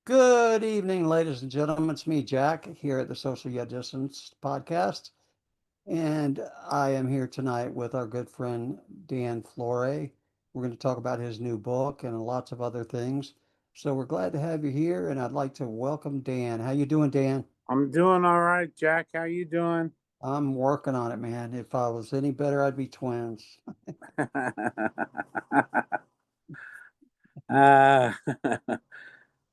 Good evening, ladies and gentlemen. It's me, Jack, here at the Social Yet Distanced podcast. And I am here tonight with our good friend Dan Flore. We're going to talk about his new book and lots of other things. So we're glad to have you here, and I'd like to welcome Dan. How you doing, Dan? I'm doing all right, Jack. How you doing? I'm working on it, man. If I was any better, I'd be twins. uh,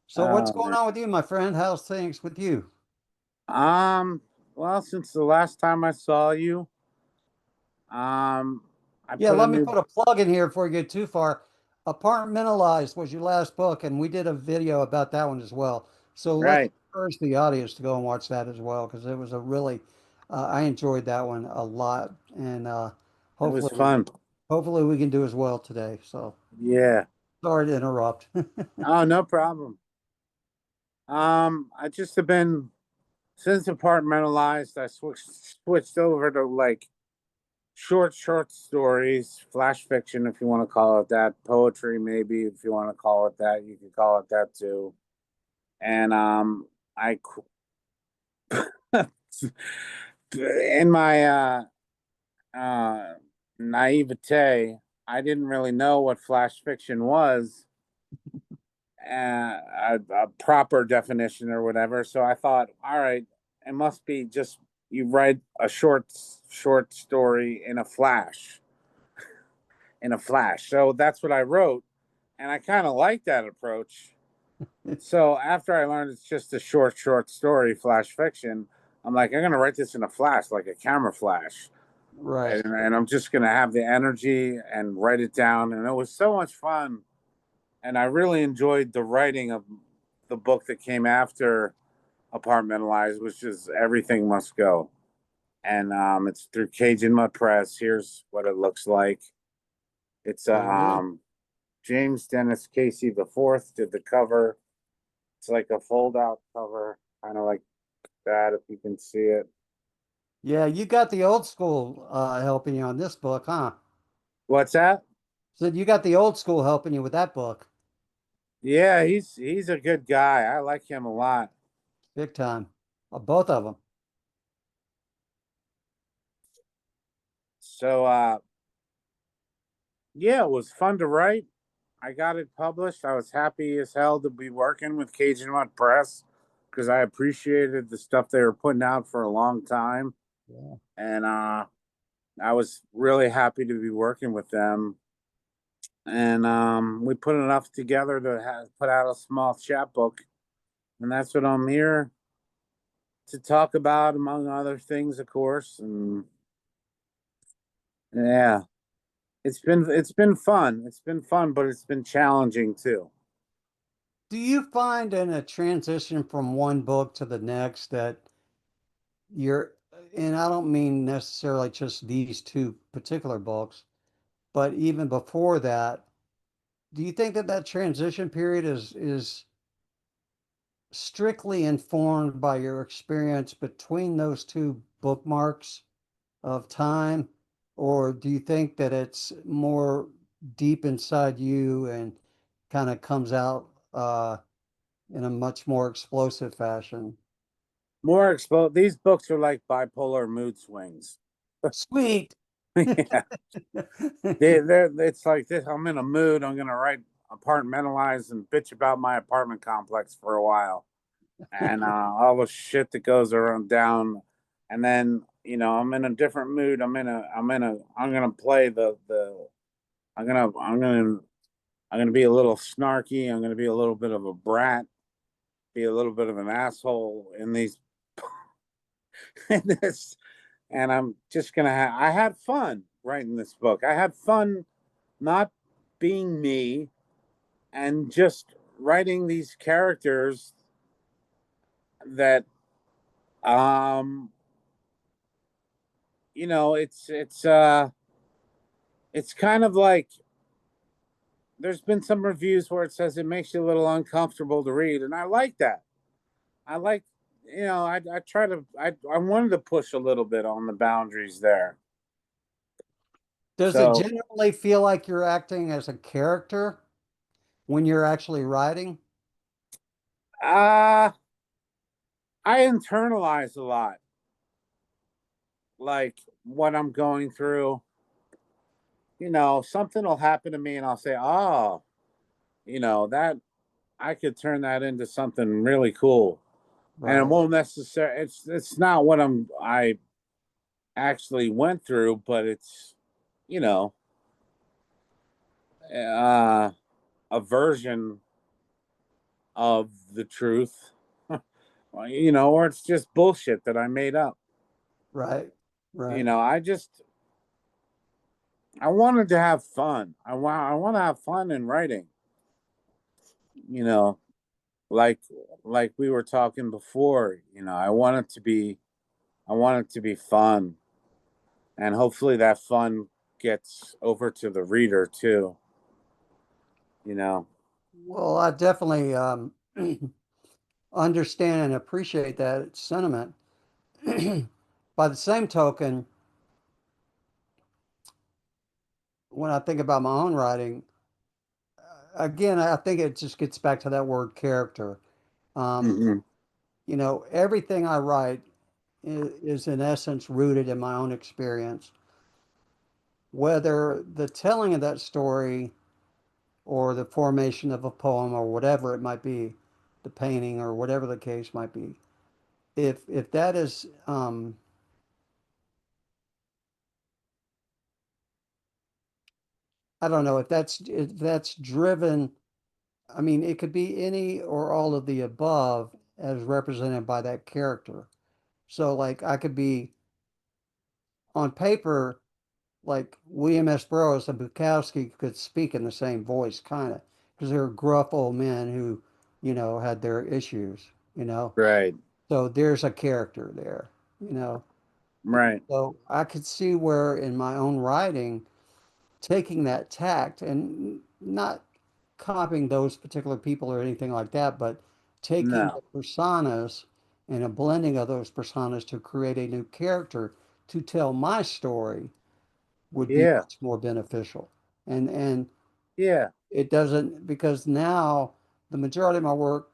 So what's oh going man. on with you, my friend? How's things with you? Um, well, since the last time I saw you, um, I Yeah, put a let me new put a plug in here before you get too far. Apartmentalized was your last book, and we did a video about that one as well. So let's right. encourage the audience to go and watch that as well because it was a really, I enjoyed that one a lot, and It was hopefully, fun. hopefully we can do as well today. So Yeah. sorry to interrupt. Oh, no problem. I just have been since apartmentalized, I switched over to like short stories, flash fiction, if you want to call it that, poetry, maybe if you want to call it that, you can call it that too. And I in my uh, naivete, I didn't really know what flash fiction was, a proper definition or whatever. So I thought, all right, it must be just you write a short story in a flash. So that's what I wrote, and I kind of like that approach. So after I learned it's just a short story, flash fiction, I'm like, I'm gonna write this in a flash, like a camera flash. Right. And I'm just gonna have the energy and write it down. And it was so much fun. And I really enjoyed the writing of the book that came after Apartmentalized, which is Everything Must Go. And it's through Cajun Mutt Press. Here's what it looks like. It's Cool. James Dennis Casey the fourth did the cover. It's like a fold out cover, kind of like that, if you can see it. Yeah, you got the old school helping you on this book, huh? What's that? So you got the old school helping you with that book, Yeah, he's a good guy. I like him a lot. big time. Both of them. So yeah, it was fun to write. I got it published. I was happy as hell to be working with Cajun Mutt Press because I appreciated the stuff they were putting out for a long time. Yeah. And I was really happy to be working with them. And we put enough together to put out a small chapbook. And that's what I'm here to talk about, among other things, of course. And yeah, it's been fun. It's been fun, but it's been challenging too. Do you find in a transition from one book to the next that you're, and I don't mean necessarily just these two particular books, but even before that, do you think that that transition period is strictly informed by your experience between those two bookmarks of time, or do you think that it's more deep inside you and kind of comes out in a much more explosive fashion? More expo. These books are like bipolar mood swings. Sweet. Yeah, they're. It's like this. I'm in a mood. I'm gonna write apartmentalize and bitch about my apartment complex for a while, and all the shit that goes around down, and then I'm in a different mood. I'm gonna play the. I'm gonna be a little snarky. I'm gonna be a little bit of a brat. Be a little bit of an asshole in these in this, and I'm just gonna I had fun writing this book. I had fun not being me and just writing these characters that um it's kind of like there's been some reviews where it says it makes you a little uncomfortable to read, and I like that. I like I try to I wanted to push a little bit on the boundaries there. Does it So generally feel like you're acting as a character when you're actually writing? Uh, I internalize a lot, like what I'm going through. Something will happen to me and I'll say, oh, that I could turn that into something really cool. And it Right, won't necessarily, it's not what I actually went through, but it's, you know, uh, a version of the truth, or it's just bullshit that I made up. right, right. I wanted to have fun. I want to have fun in writing, you know, like like we were talking before, I want it to be fun, and hopefully that fun gets over to the reader too, you know. Well, I definitely understand and appreciate that sentiment. By the same token, when I think about my own writing, again, I think it just gets back to that word character. Um, Hmm. Everything I write is in essence rooted in my own experience. Whether the telling of that story or the formation of a poem or whatever it might be, the painting or whatever the case might be, if that is, I don't know, if that's driven, I mean, it could be any or all of the above as represented by that character. So, like, I could be on paper, like William S. Burroughs and Bukowski could speak in the same voice, kind of, because they're gruff old men who, had their issues, you know. Right. So there's a character there, you know. Right. So I could see where in my own writing, taking that tact and not copying those particular people or anything like that, but taking No. the personas and a blending of those personas to create a new character to tell my story would be Yeah. much more beneficial. And Yeah. it doesn't, because now the majority of my work,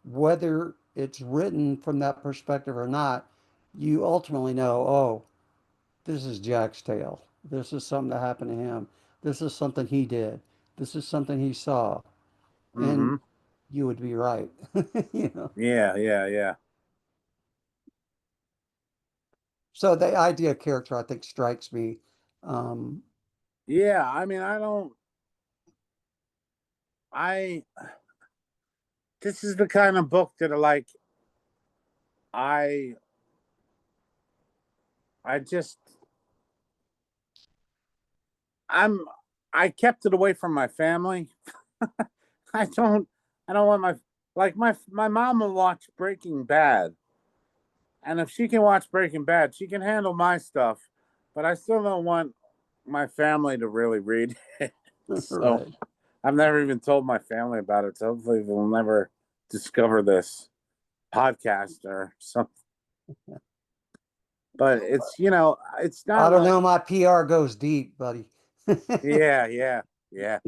whether it's written from that perspective or not, you ultimately know, oh, this is Jack's tale. This is something that happened to him. This is something he did. This is something he saw. And Hmm. you would be right. You know. Yeah. Yeah. Yeah. So the idea of character, I think, strikes me. Um, Yeah. I mean, I don't. I. This is the kind of book that I. I just. I'm. I kept it away from my family. I don't. I don't want my mom will watch Breaking Bad, and if she can watch Breaking Bad, she can handle my stuff. But I still don't want my family to really read it. So right. I've never even told my family about it. So hopefully they'll never discover this podcast or something. But it's I not don't like, know. My PR goes deep, buddy. yeah, yeah, yeah.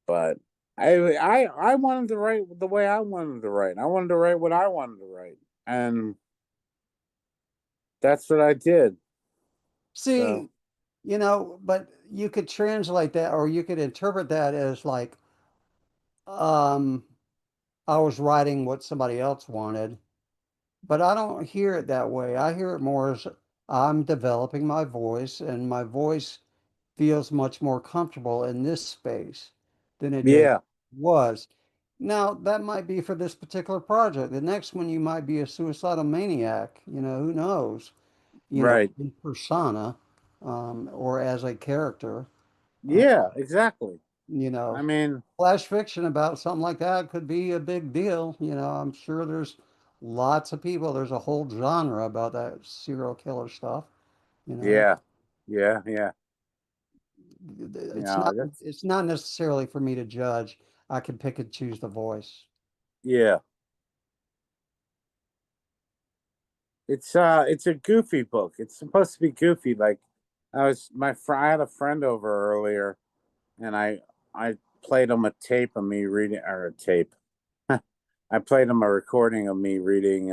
But I wanted to write the way I wanted to write. I wanted to write what I wanted to write, and that's what I did. So See, but you could translate that or you could interpret that as like, um, I was writing what somebody else wanted, but I don't hear it that way. I hear it more as I'm developing my voice, and my voice feels much more comfortable in this space than it did yeah, was. Now, that might be for this particular project. The next one, you might be a suicidal maniac, who knows, right, in persona, or as a character. Uh, yeah, exactly. you I know, mean, flash fiction about something like that could be a big deal. I'm sure there's lots of people, there's a whole genre about that serial killer stuff, you know. yeah, yeah, yeah. It's not That's it's not necessarily for me to judge. I can pick and choose the voice. yeah. It's a goofy book. It's supposed to be goofy. Like I had a friend over earlier, and played him a tape of me reading, or a tape. I played him a recording of me reading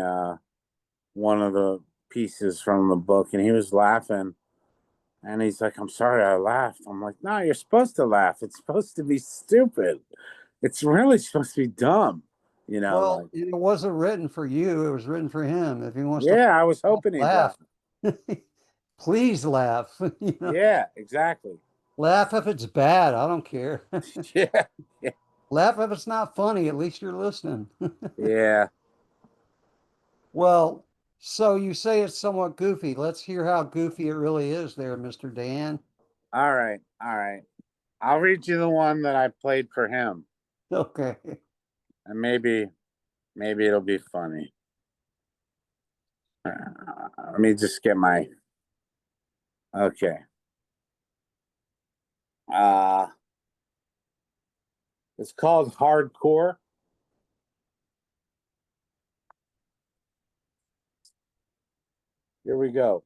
one of the pieces from the book, and he was laughing. And he's like, "I'm sorry I laughed." I'm like, "No, you're supposed to laugh. It's supposed to be stupid. It's really supposed to be dumb." Well, Like, it wasn't written for you. It was written for him. If he wants to yeah, I was hoping he'd laugh, laugh. please laugh. Yeah, exactly. Laugh if it's bad. I don't care. Yeah, yeah, Laugh if it's not funny. At least you're listening. yeah. Well, so you say it's somewhat goofy. Let's hear how goofy it really is there, Mr. Dan. All right, all right. I'll read you the one that I played for him, Okay. and maybe it'll be funny. Let me just get my okay. Uh it's called Hardcore. Here we go.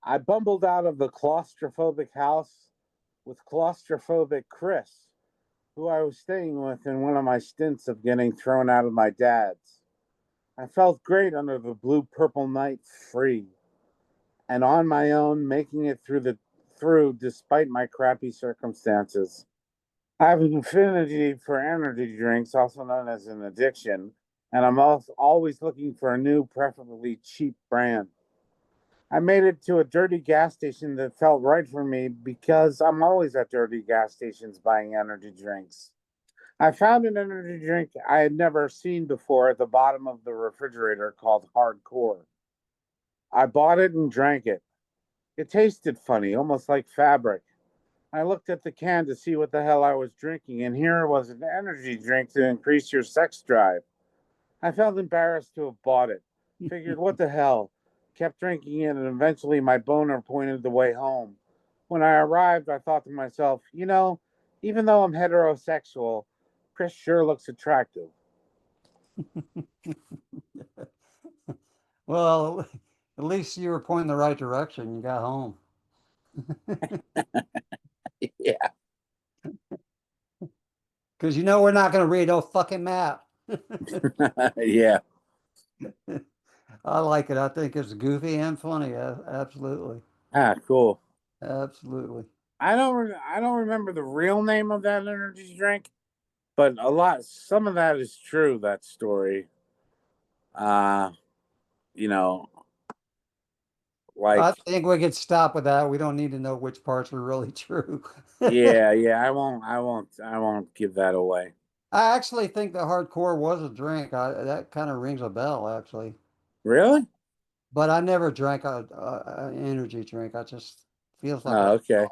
I bumbled out of the claustrophobic house with claustrophobic Chris, who I was staying with in one of my stints of getting thrown out of my dad's. I felt great under the blue purple night, free and on my own, making it through despite my crappy circumstances. I have an affinity for energy drinks, also known as an addiction, and I'm also always looking for a new, preferably cheap brand. I made it to a dirty gas station that felt right for me because I'm always at dirty gas stations buying energy drinks. I found an energy drink I had never seen before at the bottom of the refrigerator called Hardcore. I bought it and drank it. It tasted funny, almost like fabric. I looked at the can to see what the hell I was drinking, and here was an energy drink to increase your sex drive. I felt embarrassed to have bought it. Figured, what the hell? Kept drinking it, and eventually my boner pointed the way home. When I arrived, I thought to myself, even though I'm heterosexual, Chris sure looks attractive. Well, at least you were pointing the right direction. You got home. Yeah. Because we're not going to read a fucking map. Yeah. I like it. I think it's goofy and funny. Absolutely. Ah, cool. Absolutely. I don't remember the real name of that energy drink, but some of that is true, that story. Uh, you know, I like think we could stop with that. We don't need to know which parts are really true. yeah, yeah, I won't give that away. I actually think the hardcore was a drink. That kind of rings a bell, actually. Really? But I never drank an energy drink. I just feels like Oh, okay.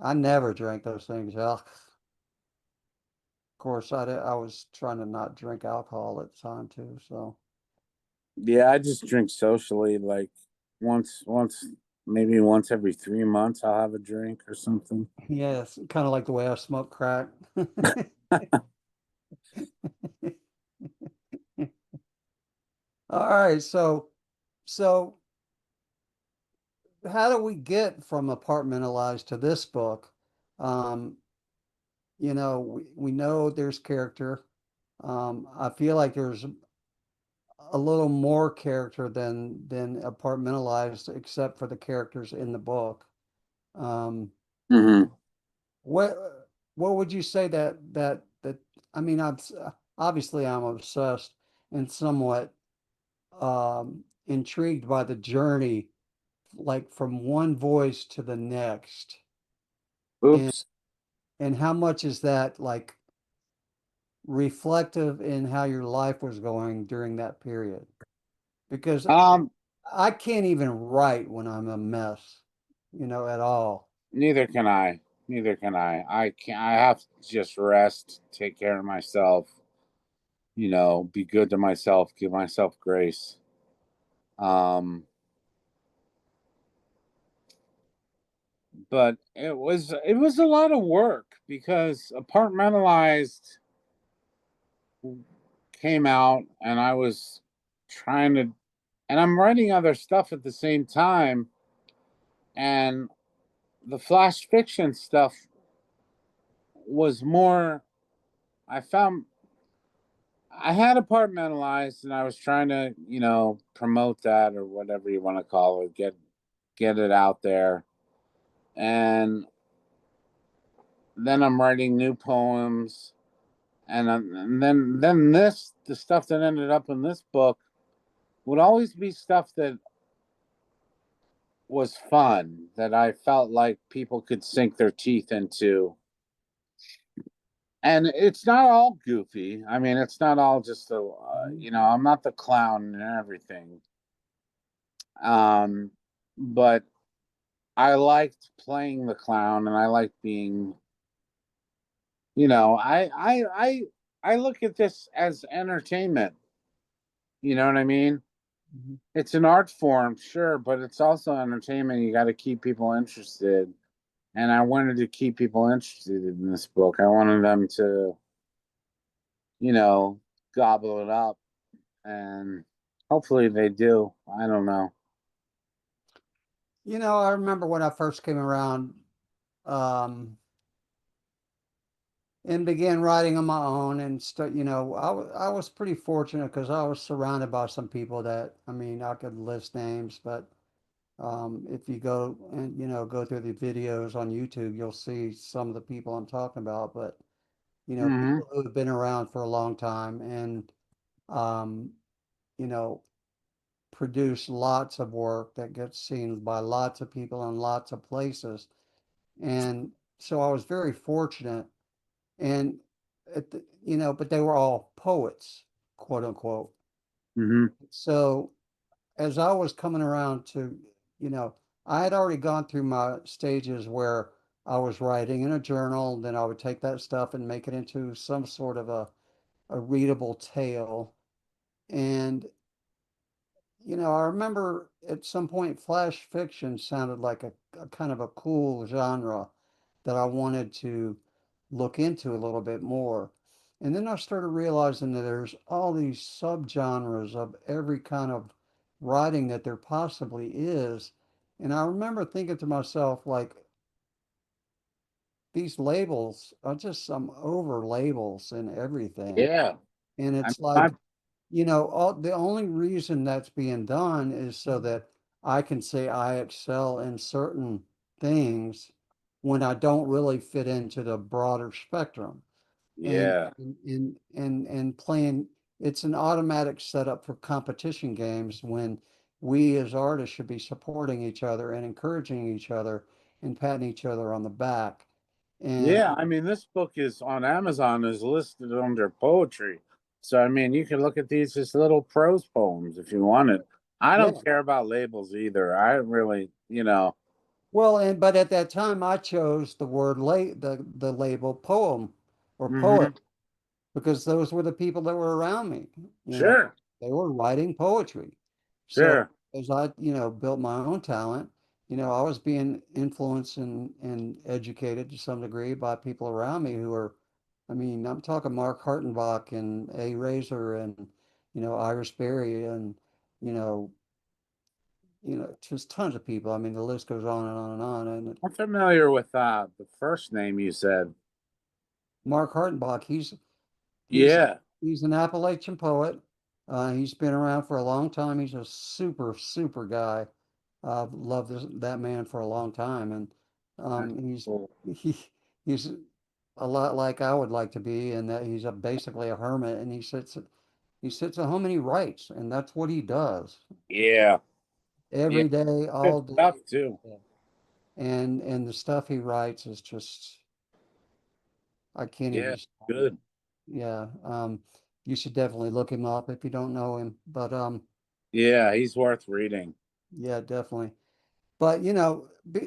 I never drank those things. Ugh. Of course, I was trying to not drink alcohol at the time too. So Yeah, I just drink socially, like maybe once every 3 months I'll have a drink or something. yeah, it's kind of like the way I smoke crack. All right, so how do we get from apartmentalized to this book? Um, we know there's character. I feel like there's a little more character than apartmentalized, except for the characters in the book. Um, Hmm. what would you say that I mean, obviously I'm obsessed and somewhat intrigued by the journey, like from one voice to the next, and Oops. and how much is that like reflective in how your life was going during that period? Because Um, I can't even write when I'm a mess, at all. Neither can I. Neither can I. I have to just rest, take care of myself, be good to myself, give myself grace. Um, but it was a lot of work because apartmentalized came out and I was trying to and I'm writing other stuff at the same time, and the flash fiction stuff was more. I found I had apartmentalized, and I was trying to, promote that or whatever you want to call it, get it out there. And then I'm writing new poems, and then the stuff that ended up in this book would always be stuff that was fun, that I felt like people could sink their teeth into. And it's not all goofy. I mean, it's not all just I'm not the clown and everything. Um, but I liked playing the clown, and I liked being, you know, I look at this as entertainment. You know what I mean? Mhm. It's an art form, sure, but it's also entertainment. You got to keep people interested. And I wanted to keep people interested in this book. I wanted them to, you know, gobble it up, and hopefully they do. I don't know. I remember when I first came around, um, and began writing on my own and I was pretty fortunate because I was surrounded by some people that, I mean, I could list names, but if you go and, go through the videos on YouTube, you'll see some of the people I'm talking about, but, Hmm. people who have been around for a long time and, um, you know, produce lots of work that gets seen by lots of people in lots of places. And so I was very fortunate. And but they were all poets, quote unquote. Hmm. So as I was coming around to, you know, I had already gone through my stages where I was writing in a journal, then I would take that stuff and make it into some sort of a readable tale. And, I remember at some point flash fiction sounded like a kind of a cool genre that I wanted to look into a little bit more. And then I started realizing that there's all these subgenres of every kind of writing that there possibly is. And I remember thinking to myself, like, these labels are just some over labels and everything. Yeah. And I mean, it's like, the only reason that's being done is so that I can say I excel in certain things when I don't really fit into the broader spectrum. And yeah. and playing, it's an automatic setup for competition games when we as artists should be supporting each other and encouraging each other and patting each other on the back. And Yeah. I mean, this book is on Amazon, is listed under poetry. So, I mean, you can look at these as little prose poems if you wanted. I yeah, don't care about labels either. I really, well, and but at that time I chose the word the label poem or poet hmm. because those were the people that were around me. You know, Sure. they were writing poetry. So Sure. as I, built my own talent, I was being influenced and educated to some degree by people around me who are, I mean, I'm talking Mark Hartenbach and A. Razor and, Iris Berry and, you know, just tons of people. I mean, the list goes on and on and on. And I'm familiar with the first name you said. Mark Hartenbach, he's Yeah. he's an Appalachian poet. He's been around for a long time. He's a super, super guy. I've loved that man for a long time, and That's he's cool. he he's a lot like I would like to be, in that he's basically a hermit, and he sits at home and he writes, and that's what he does Yeah. Yeah. every day, Good all day. stuff too. And the stuff he writes is just, I can't even Yeah. describe it. Good. Yeah, you should definitely look him up if you don't know him. But Yeah. He's worth reading. yeah, definitely. But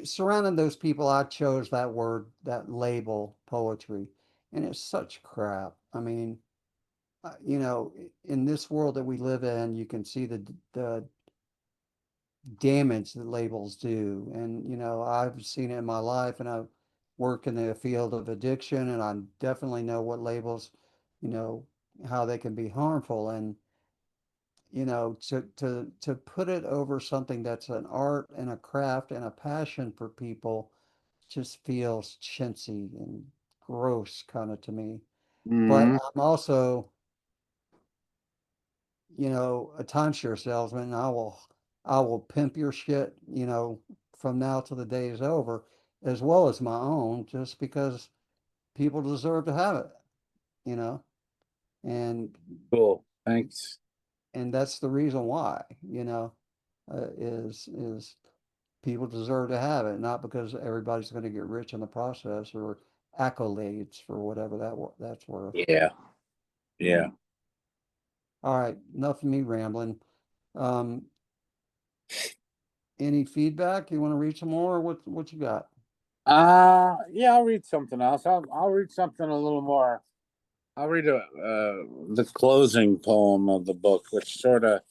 surrounding those people, I chose that word, that label, poetry, and it's such crap. I mean, in this world that we live in, you can see the damage that labels do, and I've seen it in my life, and I've worked in the field of addiction, and I definitely know what labels, you know, how they can be harmful, and to put it over something that's an art and a craft and a passion for people just feels chintzy and gross kind of to me. But Hmm. I'm also, a timeshare salesman. And I will pimp your shit, from now till the day is over, as well as my own, just because people deserve to have it, you know, and Cool. Thanks. that's the reason why, is people deserve to have it, not because everybody's going to get rich in the process or accolades for whatever that's worth. Yeah. Yeah. All right, enough of me rambling. Um, any feedback? You want to read some more? Or what you got? Yeah, I'll read something else. I'll read something a little more. I'll read the closing poem of the book, which sort of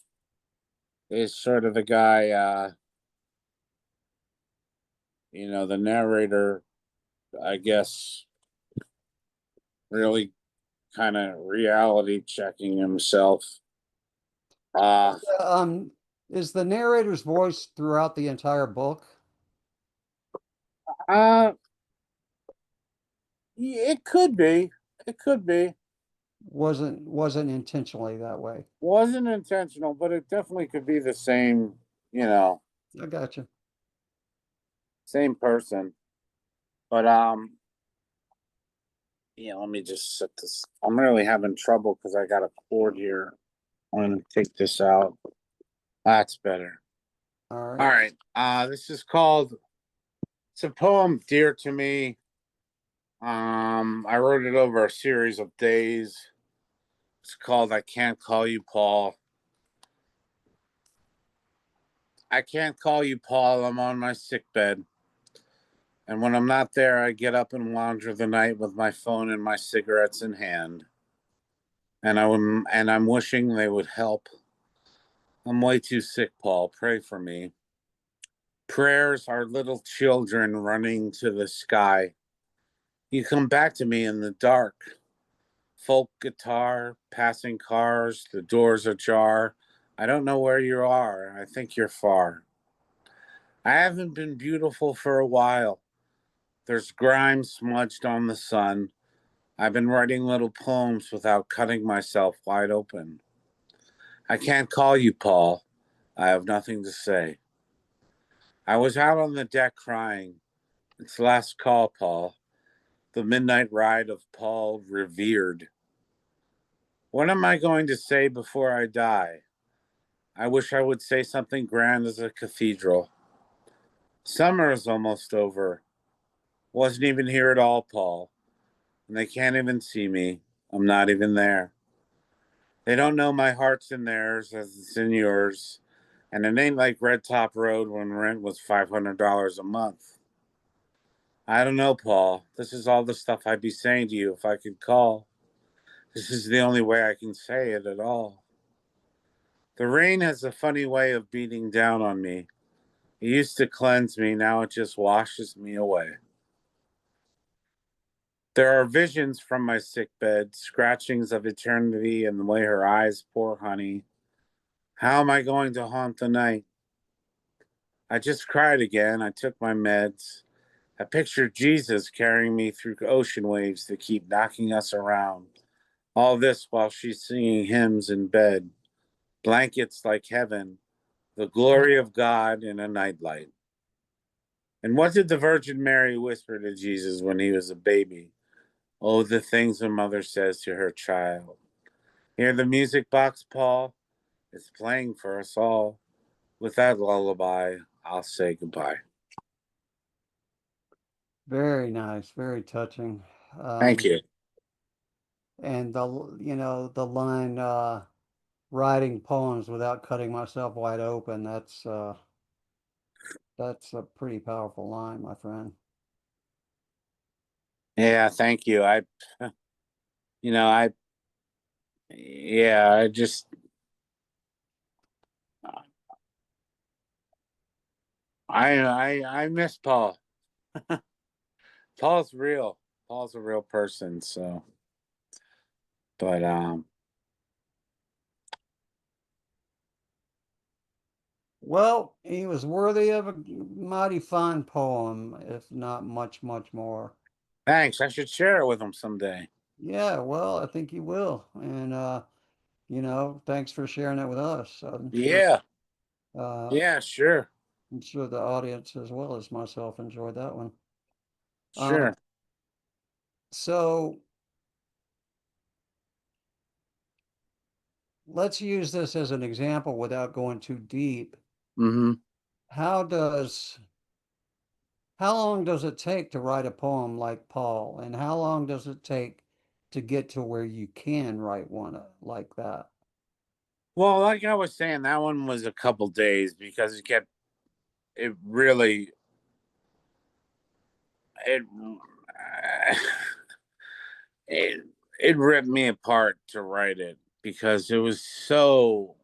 is sort of the guy, the narrator, I guess, really kind of reality checking himself. Uh, Is the narrator's voice throughout the entire book? uh, it could be. It could be. Wasn't intentionally that way. Wasn't intentional, but it definitely could be the same, you know, I got you. same person. But yeah, let me just set this. I'm really having trouble because I got a cord here. I'm gonna take this out. That's better. All All right. right. This is called. It's a poem dear to me. I wrote it over a series of days. It's called "I Can't Call You Paul." I can't call you Paul. I'm on my sick bed, and when I'm not there, I get up and wander the night with my phone and my cigarettes in hand. And I'm wishing they would help. I'm way too sick, Paul. Pray for me. Prayers are little children running to the sky. You come back to me in the dark. Folk guitar, passing cars, the doors ajar. I don't know where you are. I think you're far. I haven't been beautiful for a while. There's grime smudged on the sun. I've been writing little poems without cutting myself wide open. I can't call you Paul. I have nothing to say. I was out on the deck crying. It's last call, Paul. The midnight ride of Paul revered. What am I going to say before I die? I wish I would say something grand as a cathedral. Summer is almost over. Wasn't even here at all, Paul. And they can't even see me. I'm not even there. They don't know my heart's in theirs as it's in yours. And it ain't like Red Top Road when rent was $500 a month. I don't know, Paul. This is all the stuff I'd be saying to you if I could call. This is the only way I can say it at all. The rain has a funny way of beating down on me. It used to cleanse me, now it just washes me away. There are visions from my sick bed, scratchings of eternity and the way her eyes pour honey. How am I going to haunt the night? I just cried again. I took my meds. I pictured Jesus carrying me through ocean waves that keep knocking us around. All this while she's singing hymns in bed. Blankets like heaven, the glory of God in a nightlight. And what did the Virgin Mary whisper to Jesus when he was a baby? Oh, the things a mother says to her child. Hear the music box, Paul? It's playing for us all. With that lullaby, I'll say goodbye. Very nice, very touching. Thank Um, you. and the line, writing poems without cutting myself wide open, that's a pretty powerful line, my friend. Yeah, thank you. You know, I, yeah, I just, I miss Paul. Paul's real. Paul's a real person. So, but, Well, he was worthy of a mighty fine poem, if not much, much more. Thanks. I should share it with them someday. Yeah, well, I think you will. And thanks for sharing it with us. Yeah. Uh, Yeah, sure. I'm sure the audience as well as myself enjoyed that one. Um, Sure. so let's use this as an example without going too deep. Hmm. How does how long does it take to write a poem like Paul? And how long does it take to get to where you can write one like that? Well, like I was saying, that one was a couple days because it really, it, it, it ripped me apart to write it because it was so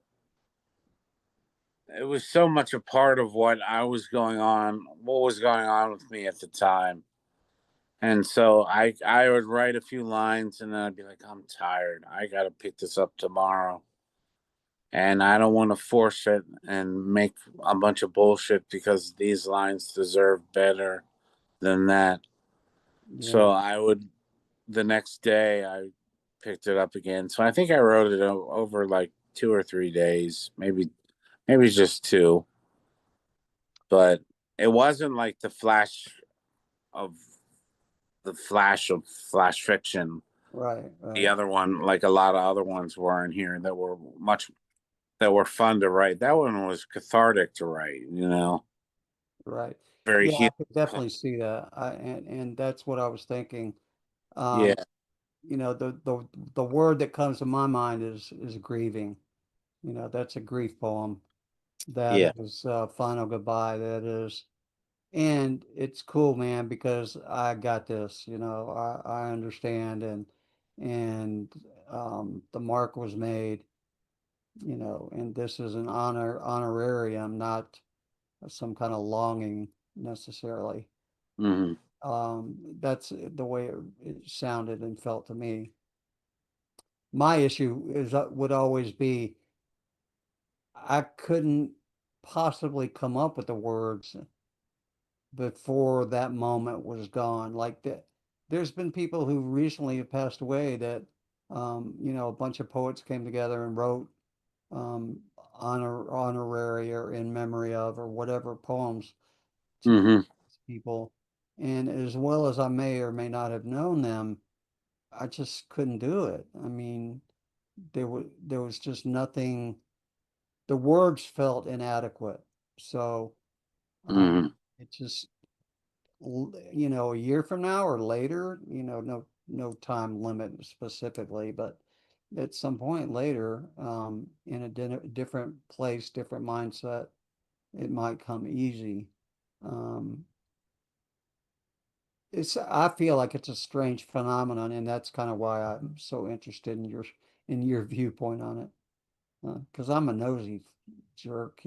much a part of what was going on with me at the time. And so I would write a few lines and then I'd be like, I'm tired. I got to pick this up tomorrow. And I don't want to force it and make a bunch of bullshit because these lines deserve better than that. Yeah, So the next day, I picked it up again. So I think I wrote it over like 2 or 3 days, maybe just two, but it wasn't like of of flash fiction. right, The right, other one, like a lot of other ones were in here that were fun to write. That one was cathartic to write, right. very Yeah, I healing. could definitely see that. And that's what I was thinking. Yeah. Um, the word that comes to my mind is grieving. That's a grief poem. That Yeah. is Final Goodbye. That is, and it's cool, man, because I got this. I understand, and the mark was made. And this is an honorarium, not some kind of longing necessarily. Hmm. That's the way it sounded and felt to me. My issue would always be I couldn't possibly come up with the words before that moment was gone. Like that, there's been people who recently have passed away that, a bunch of poets came together and wrote honorary or in memory of or whatever poems to Hmm. people. And as well as I may or may not have known them, I just couldn't do it. I mean, there was just nothing. The words felt inadequate. So Hmm. it just a year from now or later, no time limit specifically, but at some point later, in a different place, different mindset, it might come easy. Um, I feel like it's a strange phenomenon, and that's kind of why I'm so interested in your viewpoint on it. Because I'm a nosy jerk.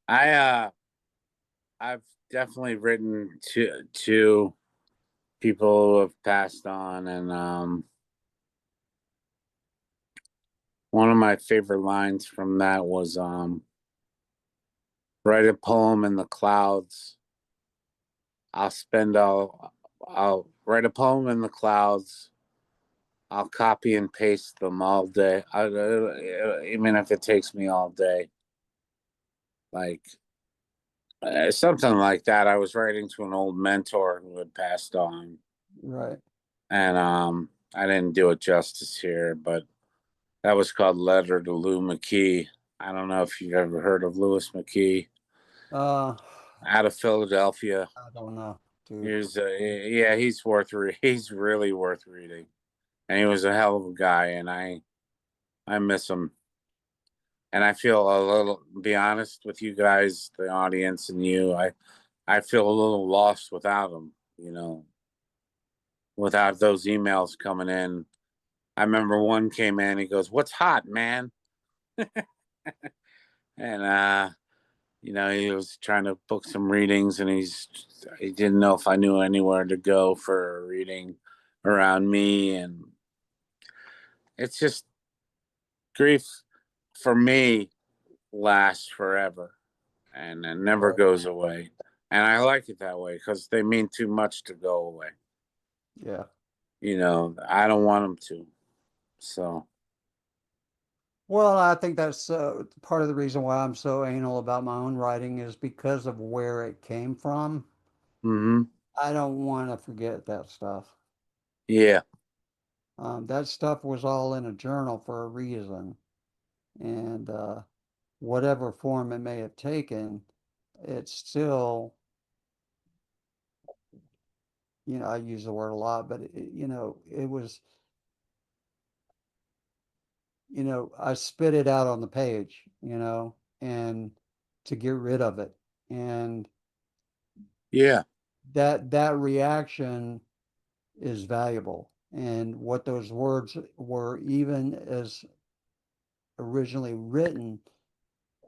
I I've definitely written to people who have passed on, and one of my favorite lines from that was write a poem in the clouds. I'll write a poem in the clouds. I'll copy and paste them all day. Even if it takes me all day, like something like that. I was writing to an old mentor who had passed on, Right. and I didn't do it justice here, but that was called Letter to Lou McKee. I don't know if you've ever heard of Louis McKee Uh, out of Philadelphia. I don't know, dude. Yeah, he's really worth reading, and he was a hell of a guy, and I miss him, and I feel a little. Be honest with you guys, the audience, and you, I feel a little lost without him. Without those emails coming in. I remember one came in. He goes, "What's hot, man?" And he was trying to book some readings, and he didn't know if I knew anywhere to go for a reading around me, and it's just grief for me lasts forever, and it never Right. goes away. And I like it that way because they mean too much to go away. Yeah. I don't want them to. So, Well, I think that's part of the reason why I'm so anal about my own writing is because of where it came from. hmm I don't want to forget that stuff. yeah, That stuff was all in a journal for a reason, and whatever form it may have taken, it's still, I use the word a lot, but it was, I spit it out on the page, and to get rid of it, and yeah, that reaction is valuable. And what those words were, even as originally written,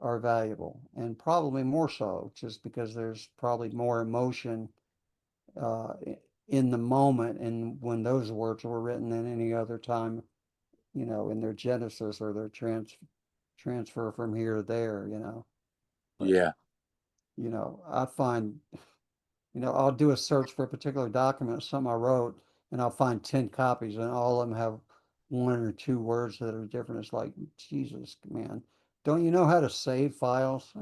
are valuable, and probably more so, just because there's probably more emotion uh, in the moment and when those words were written than any other time, in their genesis or their transfer from here to there. But yeah, I find, I'll do a search for a particular document, something I wrote, and I'll find 10 copies, and all of them have one or two words that are different. It's like, Jesus, man, don't you know how to save files?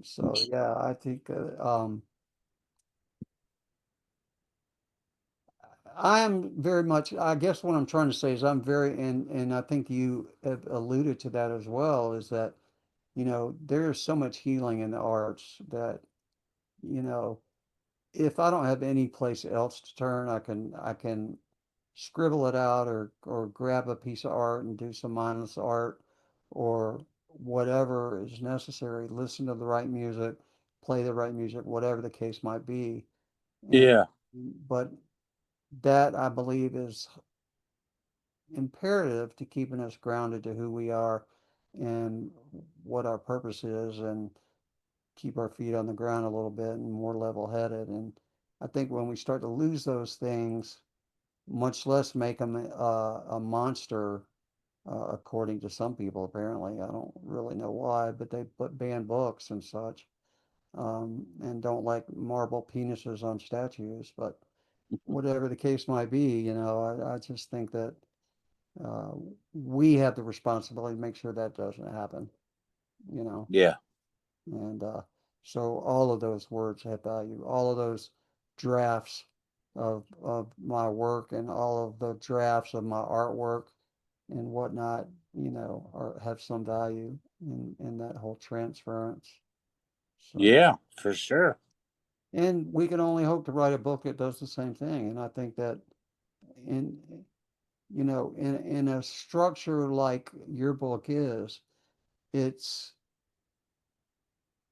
So yeah, I think I am very much. I guess what I'm trying to say is I'm very, and I think you have alluded to that as well. Is that there's so much healing in the arts that you know if I don't have any place else to turn, I can scribble it out or grab a piece of art and do some mindless art or whatever is necessary. Listen to the right music, play the right music, whatever the case might be. And yeah, but that I believe is imperative to keeping us grounded to who we are and what our purpose is and keep our feet on the ground a little bit and more level headed. And I think when we start to lose those things, much less make them a monster, according to some people, apparently. I don't really know why, but they ban books and such, and don't like marble penises on statues. But whatever the case might be, I just think that uh, we have the responsibility to make sure that doesn't happen, you know. yeah, And so all of those words have value. All of those drafts of my work and all of the drafts of my artwork and whatnot, have some value in that whole transference. So, yeah, for sure. and we can only hope to write a book that does the same thing. And I think that in in a structure like your book is, it's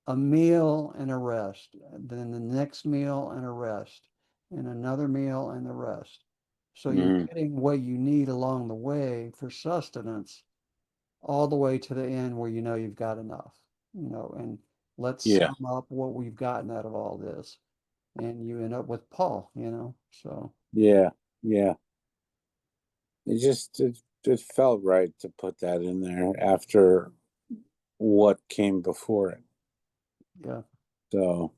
a meal and a rest, then the next meal and a rest, and another meal and the rest. So you're hmm getting what you need along the way for sustenance, all the way to the end where you've got enough, and let's Yeah, sum up what we've gotten out of all this. And you end up with Paul. So yeah, yeah. It felt right to put that in there after what came before it. yeah. So,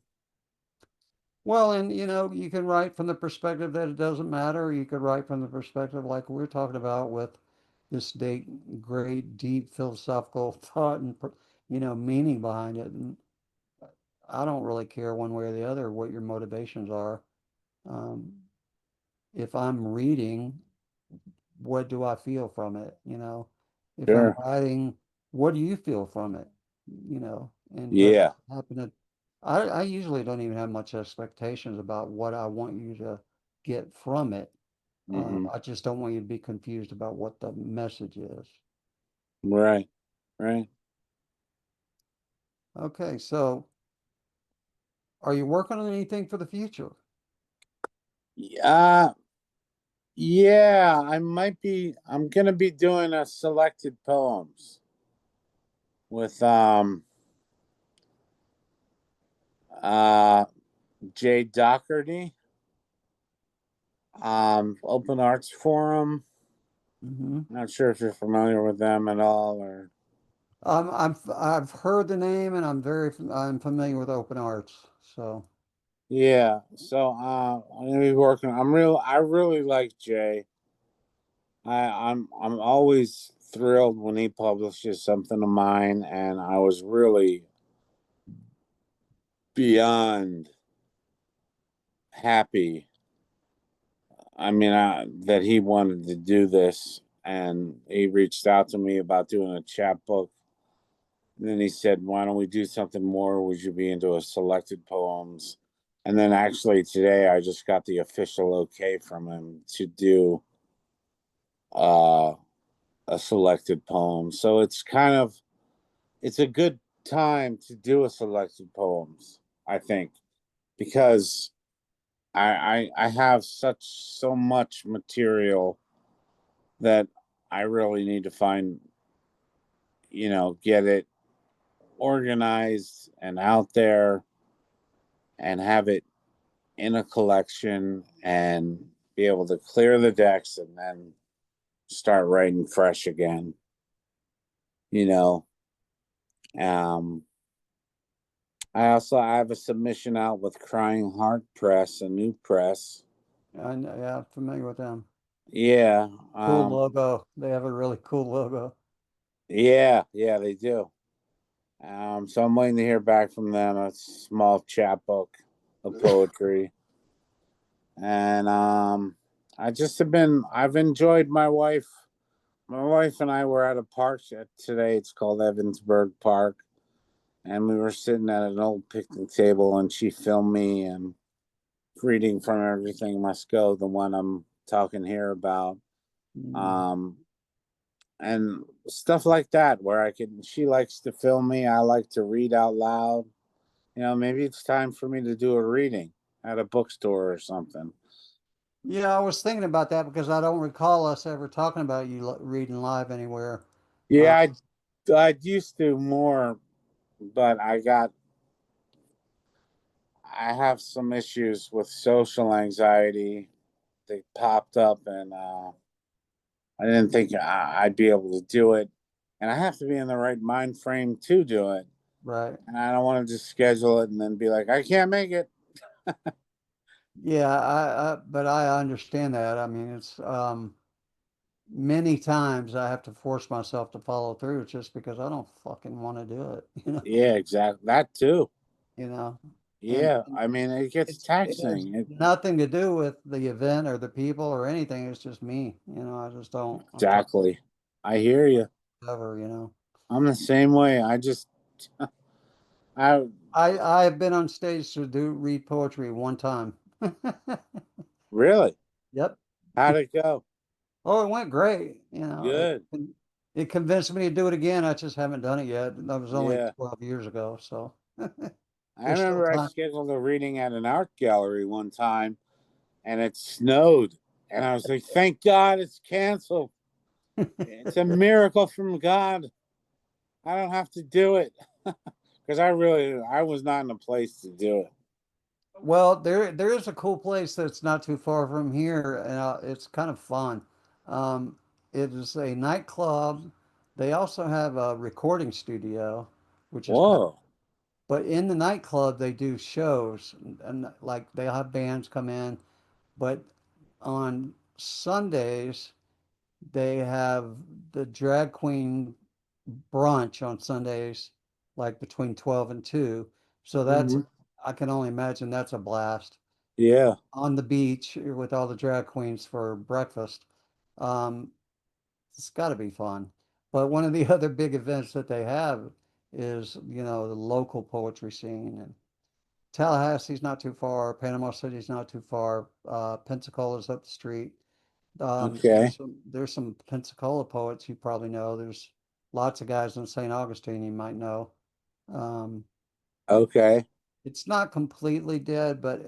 Well, and you can write from the perspective that it doesn't matter. Or you could write from the perspective like we're talking about with this great, deep philosophical thought and meaning behind it. And I don't really care one way or the other what your motivations are. Um, if I'm reading, what do I feel from it? If I'm sure. writing, what do you feel from it? And does Yeah. it happen to, I usually don't even have much expectations about what I want you to get from it. hmm I just don't want you to be confused about what the message is. Right. Right. Okay, so are you working on anything for the future? Yeah. Yeah, I'm gonna be doing a selected poems with uh Jay Doherty, Open Arts Forum. Hmm. Not sure if you're familiar with them at all or I've heard the name and I'm familiar with open arts. So Yeah. So I'm gonna be working. I really like Jay. I'm always thrilled when he publishes something of mine, and I was really beyond happy. I mean, that he wanted to do this, and he reached out to me about doing a chapbook. And then he said, "Why don't we do something more? Would you be into a selected poems?" And then actually today, I just got the official okay from him to do uh, a selected poem. So it's a good time to do a selected poems, I think, because I have so much material that I really need to find, get it organized and out there and have it in a collection and be able to clear the decks and then start writing fresh again, you know. Um I have a submission out with Crying Heart Press, a new press. yeah, I'm familiar with them. Yeah, Cool logo. They have a really cool logo. yeah, they do. So I'm waiting to hear back from them. A small chapbook of poetry, and I've enjoyed my wife. My wife and I were at a park today. It's called Evansburg Park, and we were sitting at an old picnic table, and she filmed me and reading from Everything Must Go, the one I'm talking here about. Mm. Um, and stuff like that, where she likes to film me. I like to read out loud. Maybe it's time for me to do a reading at a bookstore or something. Yeah, I was thinking about that because I don't recall us ever talking about you reading live anywhere. Uh, Yeah, I used to more, but I have some issues with social anxiety. They popped up, and I didn't think I'd be able to do it. And I have to be in the right mind frame to do it. right. And I don't want to just schedule it and then be like, I can't make it. Yeah, but I understand that. I mean, it's many times I have to force myself to follow through just because I don't fucking want to do it, Yeah, exactly. That too. you know. Yeah, And I mean, it gets it has taxing. nothing to do with the event or the people or anything. It's just me, I just don't. I'm tired Exactly. I hear of you. whatever. I'm the same way. I I've been on stage to do read poetry one time. really, Yep. how'd it go? Oh, it went great. Good. It convinced me to do it again. I just haven't done it yet. That was only Yeah. 12 years ago, so I there's still remember I time. scheduled a reading at an art gallery one time and it snowed. And I was like, thank God it's canceled. It's a miracle from God. I don't have to do it. Because I was not in a place to do it. Well, there is a cool place that's not too far from here, and it's kind of fun. Um, it is a nightclub. They also have a recording studio, which is kind of, Whoa. but in the nightclub they do shows, and like they'll have bands come in, but on Sundays they have the drag queen brunch on Sundays, like between 12 and 2. So Hmm. I can only imagine that's a blast Yeah. on the beach with all the drag queens for breakfast. Um, it's got to be fun. But one of the other big events that they have is, the local poetry scene. And Tallahassee's not too far. Panama City's not too far. Pensacola's up the street. Okay. There's some Pensacola poets you probably know. There's lots of guys in St. Augustine you might know. Um, it, Okay. it's not completely dead, but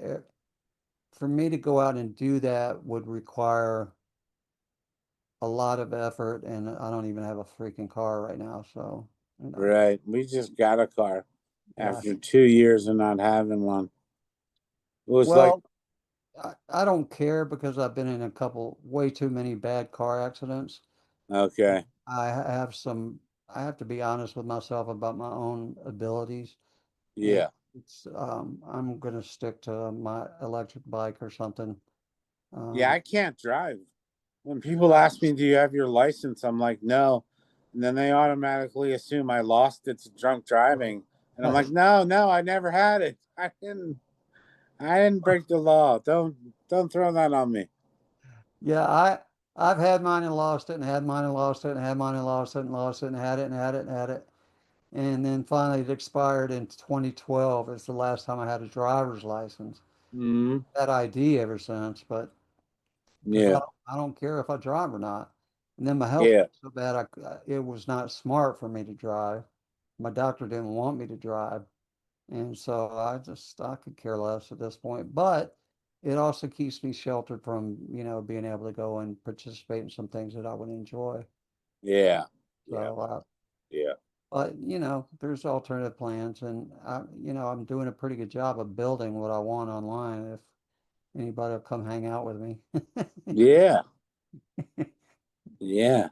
for me to go out and do that would require a lot of effort, and I don't even have a freaking car right now. So, you know, Right. We just got a car yeah. after 2 years of not having one. It was like, Well, I don't care because I've been in a couple way too many bad car accidents. okay. I have some. I have to be honest with myself about my own abilities, and Yeah. I'm gonna stick to my electric bike or something. Yeah, Um, I can't drive. When people ask me, "Do you have your license?" I'm like, "No," and then they automatically assume I lost it to drunk driving, and I'm like, "No, no, I never had it. I didn't break the law. Don't throw that on me." yeah, I've had mine and lost it, and had mine and lost it, and had mine and lost it, and lost it, and had it, and had it, and had it, and then finally it expired in 2012. It's the last time I had a driver's license. Mm, Had ID ever since, but because yeah, I don't care if I drive or not. And then my health yeah, got so bad, it was not smart for me to drive. My doctor didn't want me to drive. And so I could care less at this point. But it also keeps me sheltered from, being able to go and participate in some things that I would enjoy. yeah, yeah, So, yeah. but, there's alternative plans. And, I'm doing a pretty good job of building what I want online if anybody will come hang out with me. Yeah, yeah.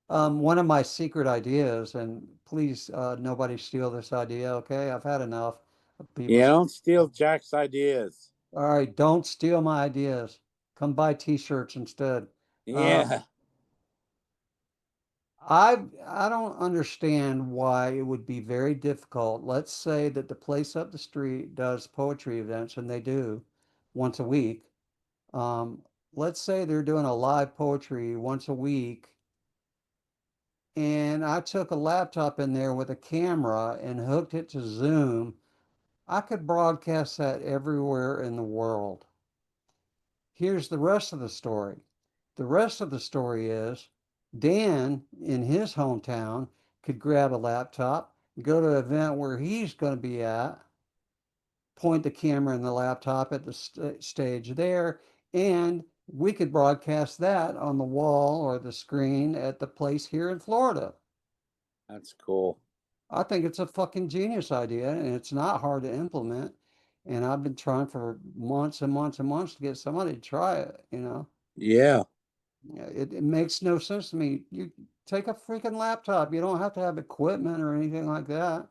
One of my secret ideas, and please, nobody steal this idea, okay? I've had enough of people. Yeah, don't steal Jack's ideas. All right, don't steal my ideas. Come buy t-shirts instead. Uh, Yeah. I don't understand why it would be very difficult. Let's say that the place up the street does poetry events, and they do once a week. Um, let's say they're doing a live poetry once a week, and I took a laptop in there with a camera and hooked it to Zoom. I could broadcast that everywhere in the world. Here's the rest of the story. The rest of the story is Dan in his hometown could grab a laptop, go to an event where he's going to be at, point the camera and the laptop at the stage there, and we could broadcast that on the wall or the screen at the place here in Florida. That's cool. I think it's a fucking genius idea, and it's not hard to implement. And I've been trying for months and months and months to get somebody to try it. Yeah, Yeah, it makes no sense to me. You take a freaking laptop. You don't have to have equipment or anything like that.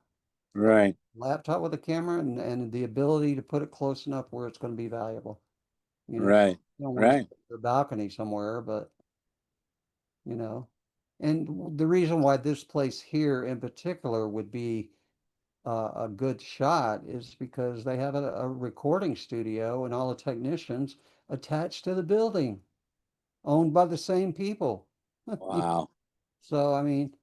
right, Laptop with a camera and the ability to put it close enough where it's going to be valuable. right, You don't want to right. sit on your balcony somewhere, but you know. And the reason why this place here in particular would be a good shot is because they have a recording studio and all the technicians attached to the building, owned by the same people. Wow, So, I mean,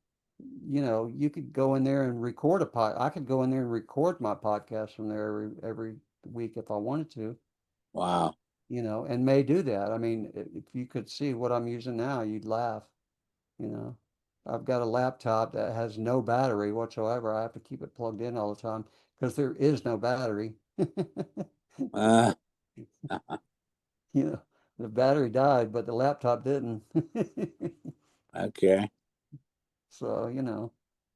you could go in there and record a pod. I could go in there and record my podcast from there every week if I wanted to, wow, and may do that. I mean, if you could see what I'm using now, you'd laugh, you know. I've got a laptop that has no battery whatsoever. I have to keep it plugged in all the time because there is no battery. uh, The battery died, but the laptop didn't. okay. So,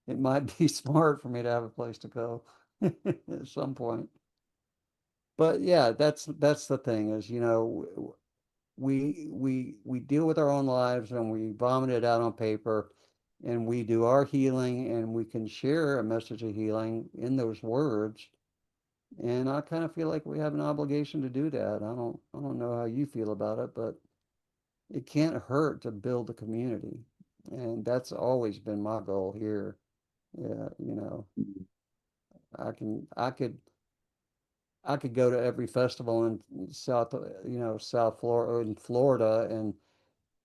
it might be smart for me to have a place to go at some point. But yeah, that's the thing is, we deal with our own lives and we vomit it out on paper and we do our healing and we can share a message of healing in those words. And I kind of feel like we have an obligation to do that. I don't know how you feel about it, but it can't hurt to build a community. And that's always been my goal here. Yeah, I could go to every festival in South Florida, in Florida and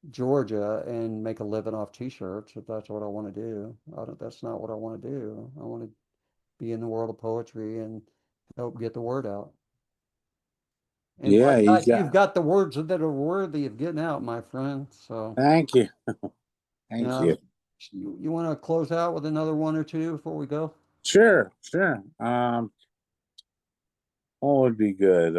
Georgia and make a living off t-shirts if that's what I want to do. That's not what I want to do. I want to be in the world of poetry and help get the word out. And by Yeah, you God, you've got. got the words that are worthy of getting out, my friend. So, Thank you, thank um, you. you want to close out with another one or two before we go? Sure, sure. What would be good?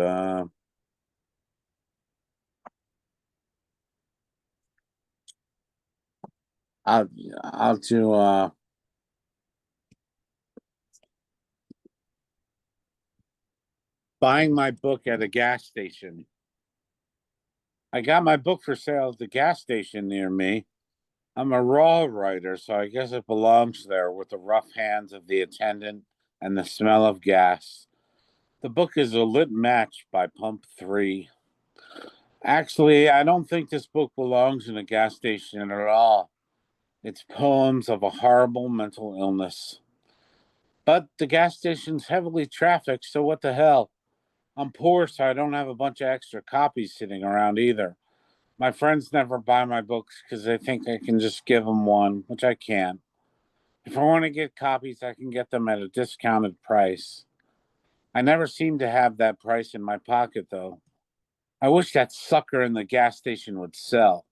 I'll I'll do buying my book at a gas station. I got my book for sale at the gas station near me, I'm a raw writer, so I guess it belongs there with the rough hands of the attendant and the smell of gas. The book is a lit match by Pump 3. Actually, I don't think this book belongs in a gas station at all. It's poems of a horrible mental illness. But the gas station's heavily trafficked, so what the hell? I'm poor, so I don't have a bunch of extra copies sitting around either. My friends never buy my books because they think I can just give them one, which I can't. If I want to get copies, I can get them at a discounted price. I never seem to have that price in my pocket, though. I wish that sucker in the gas station would sell.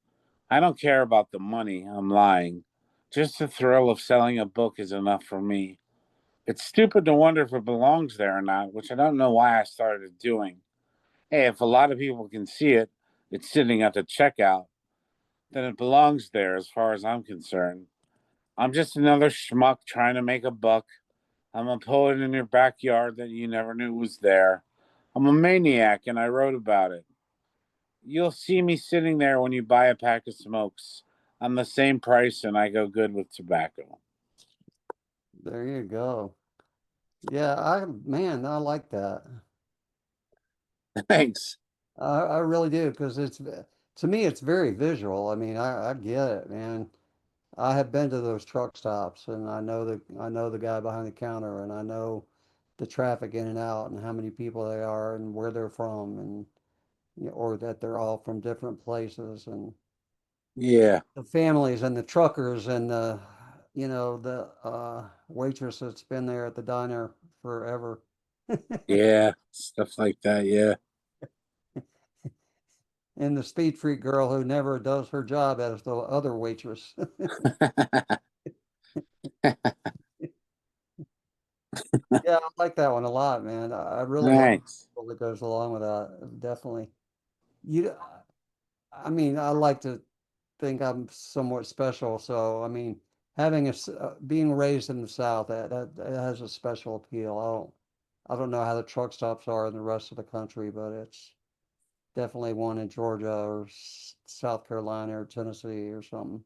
I don't care about the money, I'm lying. Just the thrill of selling a book is enough for me. It's stupid to wonder if it belongs there or not, which I don't know why I started doing. Hey, if a lot of people can see it, it's sitting at the checkout, then it belongs there as far as I'm concerned. I'm just another schmuck trying to make a buck. I'm a poet in your backyard that you never knew was there. I'm a maniac and I wrote about it. You'll see me sitting there when you buy a pack of smokes. I'm the same price and I go good with tobacco. There you go. Yeah, man, I like that. Thanks. I really do because to me it's very visual. I mean, I get it, man. I have been to those truck stops and I know the guy behind the counter and I know the traffic in and out and how many people they are and where they're from and you know, or that they're all from different places and Yeah. the families and the truckers and the you know the waitress that's been there at the diner forever. Yeah. Stuff like that. Yeah. And the speed freak girl who never does her job as the other waitress. Yeah, I like that one a lot, man. I really like Thanks. what that goes along with that. Definitely. You, I mean, I like to think I'm somewhat special. So, I mean, being raised in the South, that has a special appeal. I don't know how the truck stops are in the rest of the country, but it's definitely one in Georgia or South Carolina or Tennessee or something.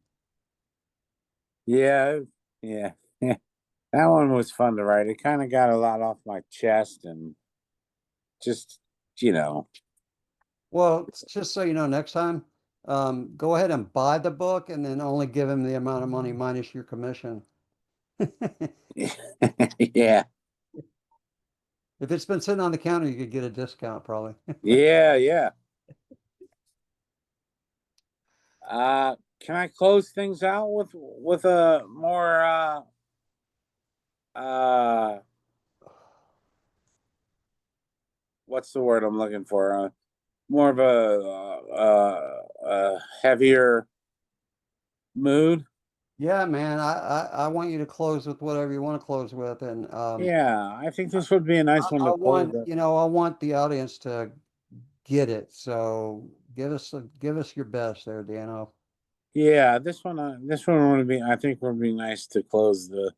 Yeah. Yeah. Yeah. That one was fun to write. It kind of got a lot off my chest and just, you know, Well, just so you know, next time, go ahead and buy the book and then only give him the amount of money minus your commission. yeah. If it's been sitting on the counter, you could get a discount probably. Yeah. Yeah. Can I close things out with a more uh what's the word I'm looking for? More of a heavier mood. Yeah, man, I want you to close with whatever you want to close with, and Yeah, I think this would be a nice one I to close want with. I want the audience to get it. So give us your best there, Dano. Yeah, this one would be. I think would be nice to close the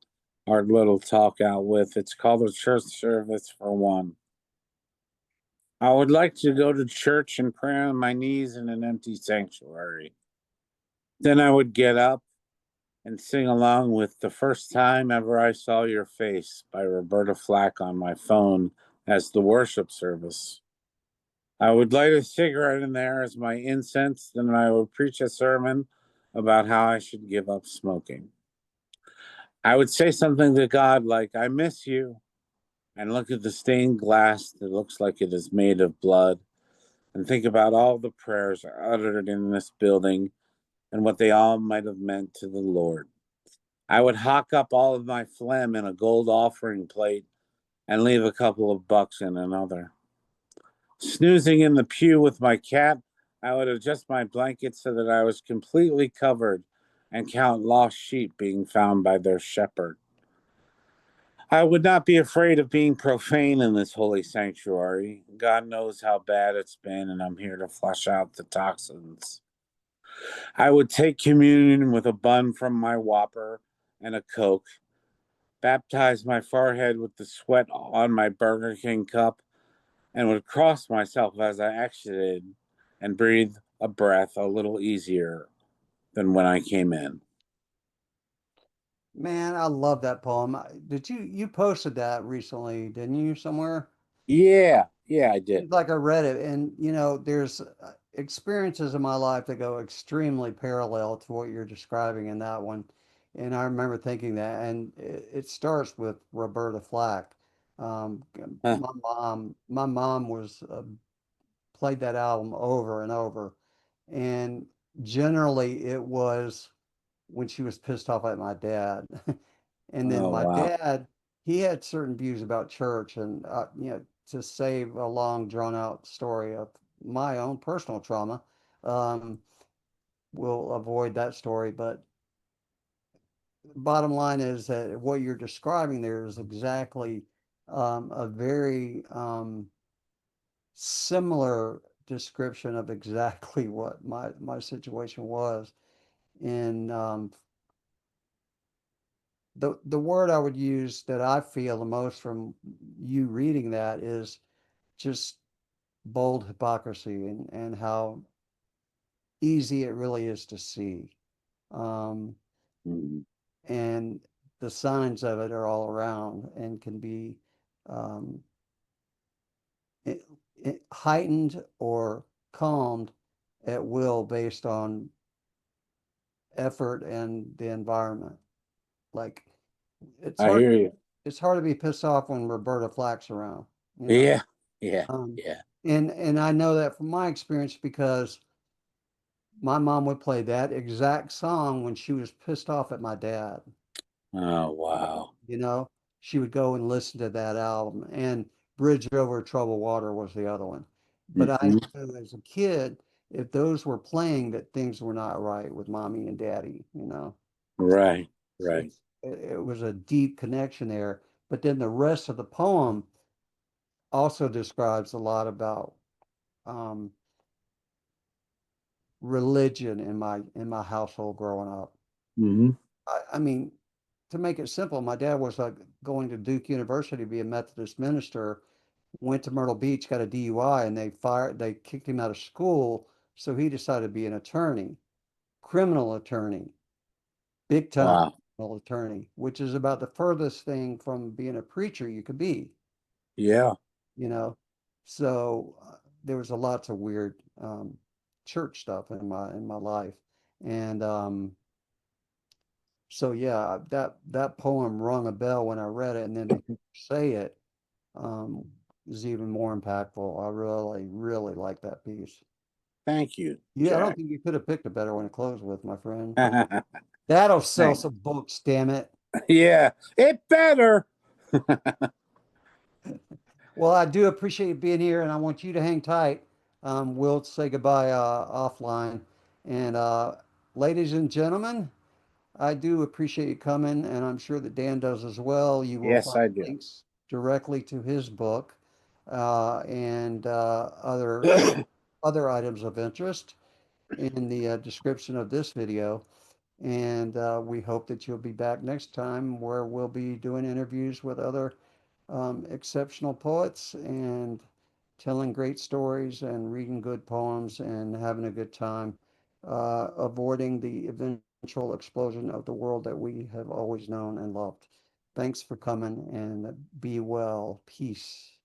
our little talk out with. It's called a church service for one. I would like to go to church and pray on my knees in an empty sanctuary. Then I would get up and sing along with The First Time Ever I Saw Your Face by Roberta Flack on my phone as the worship service. I would light a cigarette in there as my incense, then I would preach a sermon about how I should give up smoking. I would say something to God like, I miss you, and look at the stained glass that looks like it is made of blood, and think about all the prayers uttered in this building and what they all might have meant to the Lord. I would hock up all of my phlegm in a gold offering plate and leave a couple of bucks in another. Snoozing in the pew with my cat, I would adjust my blanket so that I was completely covered and count lost sheep being found by their shepherd. I would not be afraid of being profane in this holy sanctuary. God knows how bad it's been, and I'm here to flush out the toxins. I would take communion with a bun from my Whopper and a Coke, baptize my forehead with the sweat on my Burger King cup, and would cross myself as I exited and breathe a breath a little easier than when I came in. Man, I love that poem. Did you posted that recently, didn't you, somewhere? Yeah, yeah, I did. Seems like I read it, and there's experiences in my life that go extremely parallel to what you're describing in that one. And I remember thinking that, and it starts with Roberta Flack. Um, Huh. my mom was played that album over and over, and generally it was when she was pissed off at my dad. And then Oh my wow. dad, he had certain views about church, and to save a long, drawn out story of my own personal trauma, um, we'll avoid that story. But bottom line is that what you're describing there is exactly a very similar description of exactly what my situation was. And the word I would use that I feel the most from you reading that is just bold hypocrisy, and how easy it really is to see. Um, Mhm. and the signs of it are all around and can be um, it, heightened or calmed at will based on effort and the environment. Like it's I hard hear you. it's hard to be pissed off when Roberta Flack's around, you know. Yeah, yeah, Um, yeah. and I know that from my experience because my mom would play that exact song when she was pissed off at my dad. Oh wow. You know, she would go and listen to that album, and Bridge Over Troubled Water was the other one. But I Hmm. knew as a kid, if those were playing, that things were not right with mommy and daddy, you know. Right, right. It was a deep connection there. But then the rest of the poem also describes a lot about um, religion in my household growing up. Hmm. I mean, to make it simple, my dad was going to Duke University to be a Methodist minister, went to Myrtle Beach, got a DUI, and they kicked him out of school. So he decided to be an attorney, criminal attorney, big time Wow. criminal attorney, which is about the furthest thing from being a preacher you could be, Yeah. you know. So there was a lots of weird church stuff in my life, and so yeah, that poem rung a bell when I read it, and then to hear you say it um, is even more impactful. I really, really like that piece. Thank you, Yeah, I don't Jack. think you could have picked a better one to close with, my friend. That'll sell Thanks. some books, damn it. Yeah, it better. Well, I do appreciate you being here, and I want you to hang tight. We'll say goodbye offline. And ladies and gentlemen, I do appreciate you coming, and I'm sure that Dan does as well. You will Yes, find I do. links directly to his book and other items of interest in the description of this video. And we hope that you'll be back next time where we'll be doing interviews with other exceptional poets and telling great stories and reading good poems and having a good time, avoiding the eventual explosion of the world that we have always known and loved. Thanks for coming and be well. Peace.